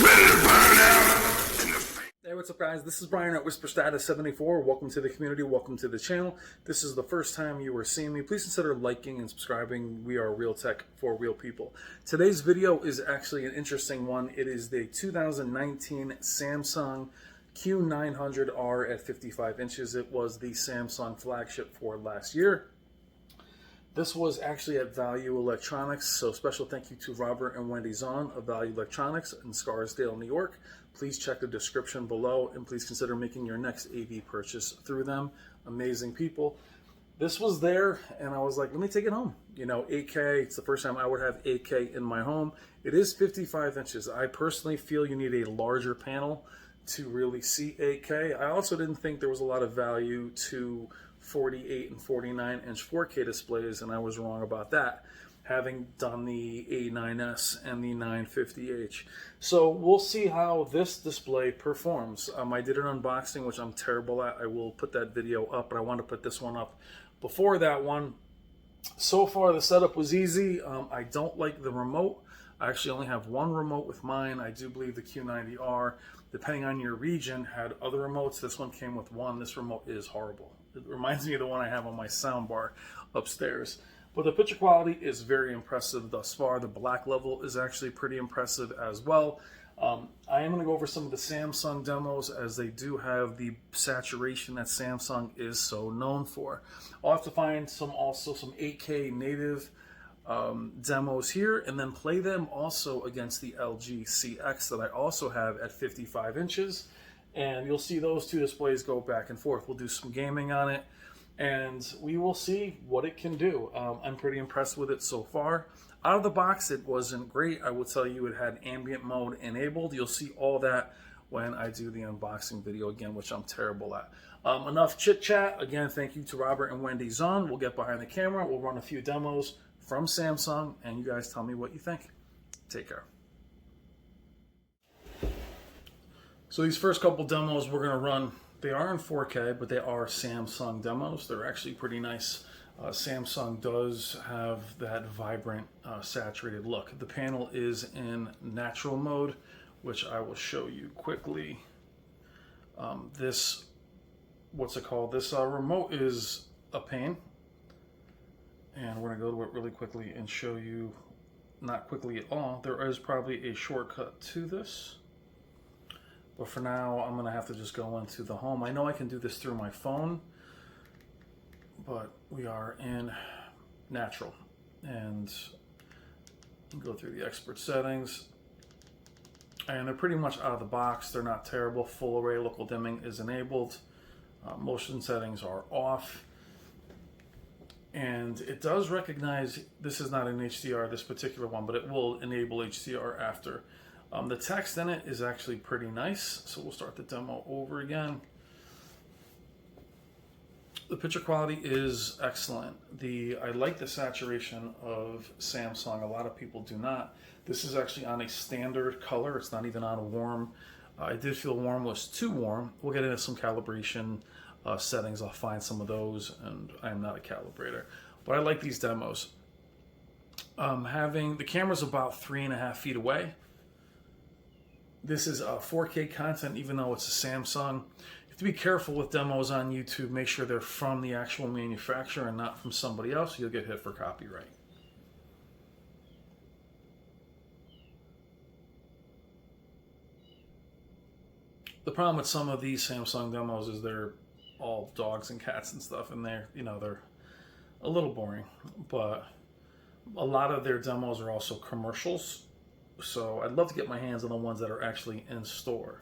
ready to burn out. Hey, what's up guys? This is Brian at WhisperStatus74. Welcome to the community, welcome to the channel. This is the first time you are seeing me. Please consider liking and subscribing. We are real tech for real people. Today's video is actually an interesting one. It is the 2019 Samsung Q900R at 55 inches. It was the Samsung flagship for last year. This was actually at Value Electronics, so special thank you to Robert and Wendy Zahn of Value Electronics in Scarsdale, New York. Please check the description below and please consider making your next AV purchase through them. Amazing people. This was there and I was like, let me take it home. You know, 8K, it's the first time I would have 8K in my home. It is 55 inches. I personally feel you need a larger panel to really see 8K. I also didn't think there was a lot of value to 48 and 49 inch 4K displays, and I was wrong about that, having done the A9S and the 950H. So we'll see how this display performs. I did an unboxing, which I'm terrible at. I will put that video up, but I want to put this one up before that one. So far the setup was easy. I don't like the remote. I actually only have one remote with mine. I do believe the Q900R, depending on your region, had other remotes. This one came with one. This remote is horrible. It reminds me of the one I have on my soundbar upstairs. But the picture quality is very impressive thus far. The black level is actually pretty impressive as well. I am going to go over some of the Samsung demos, as they do have the saturation that Samsung is so known for. I'll have to find also some 8K native demos here and then play them also against the LG CX that I also have at 55 inches. And you'll see those two displays go back and forth. We'll do some gaming on it and we will see what it can do. I'm pretty impressed with it so far. Out of the box, it wasn't great. I will tell you it had ambient mode enabled. You'll see all that when I do the unboxing video again, which I'm terrible at. Enough chit chat. Again, thank you to Robert and Wendy Zahn. We'll get behind the camera. We'll run a few demos from Samsung and you guys tell me what you think. Take care. So these first couple demos we're going to run, they are in 4K, but they are Samsung demos. They're actually pretty nice. Samsung does have that vibrant, saturated look. The panel is in natural mode, which I will show you quickly. This remote is a pain. And we're going to go to it really quickly and show you, not quickly at all, there is probably a shortcut to this. But for now, I'm going to have to just go into the home. I know I can do this through my phone, but we are in natural. And go through the expert settings. And they're pretty much out of the box. They're not terrible. Full array local dimming is enabled. Motion settings are off. And it does recognize, this is not an HDR, this particular one, but it will enable HDR after. The text in it is actually pretty nice, so we'll start the demo over again. The picture quality is excellent. I like the saturation of Samsung. A lot of people do not. This is actually on a standard color. It's not even on a warm. I did feel warm was too warm. We'll get into some calibration settings. I'll find some of those, and I am not a calibrator. But I like these demos. The camera's about 3.5 feet away. This is 4K content, even though it's a Samsung. You have to be careful with demos on YouTube. Make sure they're from the actual manufacturer and not from somebody else. You'll get hit for copyright. The problem with some of these Samsung demos is they're all dogs and cats and stuff, and they're a little boring. But a lot of their demos are also commercials. So I'd love to get my hands on the ones that are actually in store,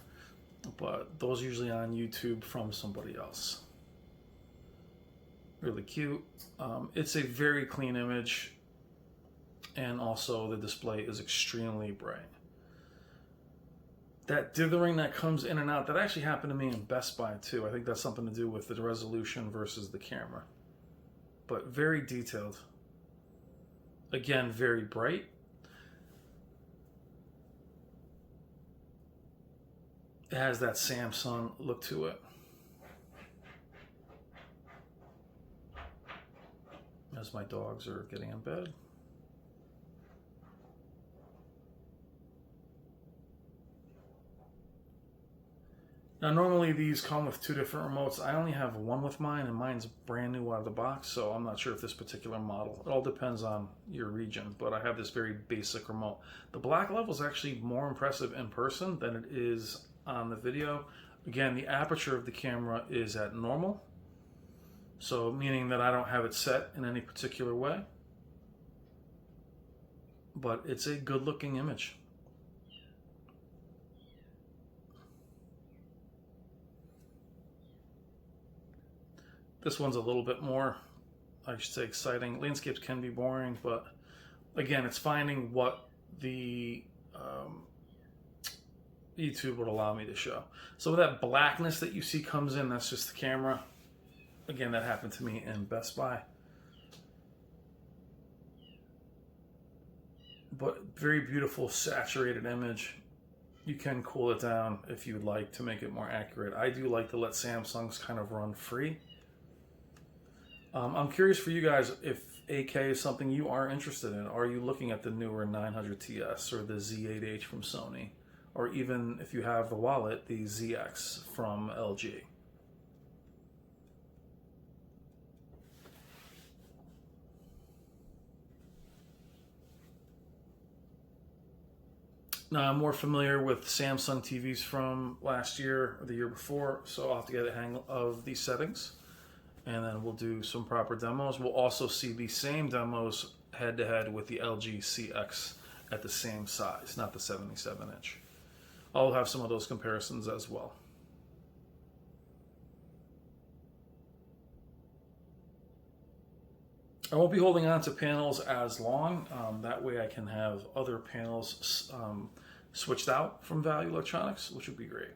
but those are usually on YouTube from somebody else. Really cute. It's a very clean image, and also the display is extremely bright. That dithering that comes in and out, that actually happened to me in Best Buy too. I think that's something to do with the resolution versus the camera. But very detailed. Again, very bright. It has that Samsung look to it. As my dogs are getting in bed. Now, normally these come with two different remotes. I only have one with mine, and mine's brand new out of the box, so I'm not sure if this particular model. It all depends on your region, but I have this very basic remote. The black level is actually more impressive in person than it is on the video. Again, the aperture of the camera is at normal, so meaning that I don't have it set in any particular way, but it's a good looking image. This one's a little bit more, I should say, exciting. Landscapes can be boring, but again, it's finding what the YouTube would allow me to show. So that blackness that you see comes in, that's just the camera. Again, that happened to me in Best Buy. But very beautiful saturated image. You can cool it down if you'd like to make it more accurate. I do like to let Samsungs kind of run free. I'm curious for you guys if 8K is something you are interested in. Are you looking at the newer 900TS or the Z8H from Sony? Or even if you have the wallet, the ZX from LG? Now, I'm more familiar with Samsung TVs from last year or the year before, so I'll have to get a hang of these settings. And then we'll do some proper demos. We'll also see the same demos head-to-head with the LG CX at the same size, not the 77-inch. I'll have some of those comparisons as well. I won't be holding on to panels as long. That way I can have other panels switched out from Value Electronics, which would be great.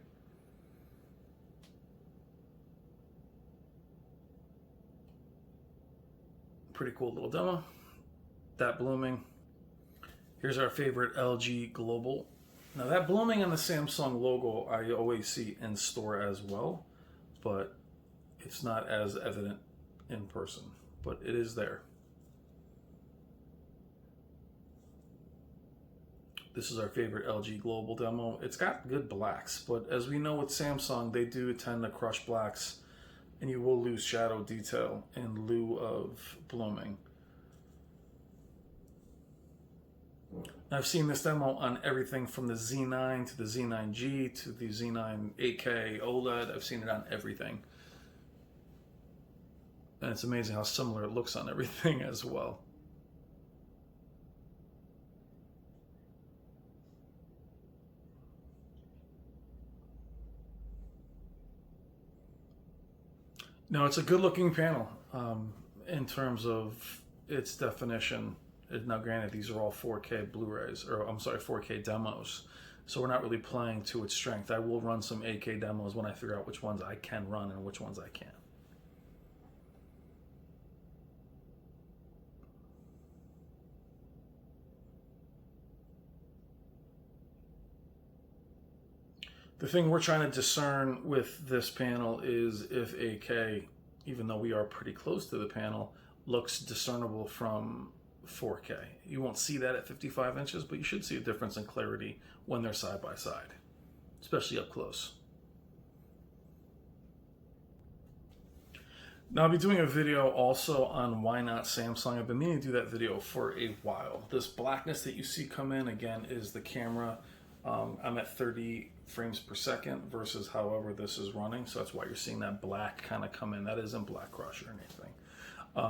Pretty cool little demo. That blooming. Here's our favorite LG Global. Now that blooming on the Samsung logo I always see in store as well, but it's not as evident in person, but it is there. This is our favorite LG Global demo. It's got good blacks, but as we know with Samsung, they do tend to crush blacks, and you will lose shadow detail in lieu of blooming. I've seen this demo on everything from the Z9 to the Z9G to the Z9 8K OLED. I've seen it on everything. And it's amazing how similar it looks on everything as well. No, it's a good looking panel in terms of its definition. Now granted, these are all 4K Blu-rays, or I'm sorry, 4K demos. So we're not really playing to its strength. I will run some 8K demos when I figure out which ones I can run and which ones I can't. The thing we're trying to discern with this panel is if 8K, even though we are pretty close to the panel, looks discernible from 4K. You won't see that at 55 inches, but you should see a difference in clarity when they're side by side, especially up close. Now I'll be doing a video also on why not Samsung. I've been meaning to do that video for a while. This blackness that you see come in, again, is the camera. I'm at 30 frames per second versus however this is running, so that's why you're seeing that black kind of come in. That isn't Black Crush or anything.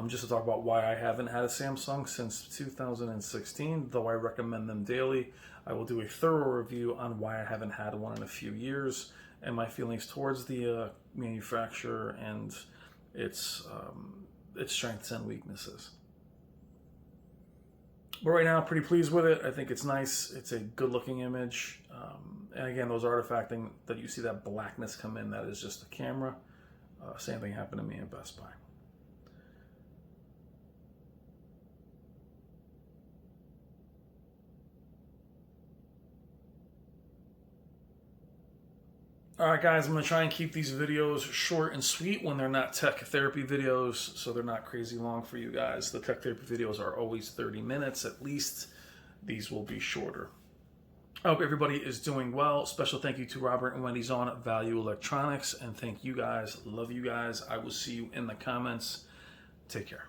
Just to talk about why I haven't had a Samsung since 2016, though I recommend them daily. I will do a thorough review on why I haven't had one in a few years and my feelings towards the manufacturer and its strengths and weaknesses. But right now, I'm pretty pleased with it. I think it's nice. It's a good-looking image. And again, those artifacting that you see that blackness come in, that is just the camera. Same thing happened to me at Best Buy. Alright guys, I'm going to try and keep these videos short and sweet when they're not tech therapy videos, so they're not crazy long for you guys. The tech therapy videos are always 30 minutes at least. These will be shorter. I hope everybody is doing well. Special thank you to Robert and Wendy's on Value Electronics. And thank you guys. Love you guys. I will see you in the comments. Take care.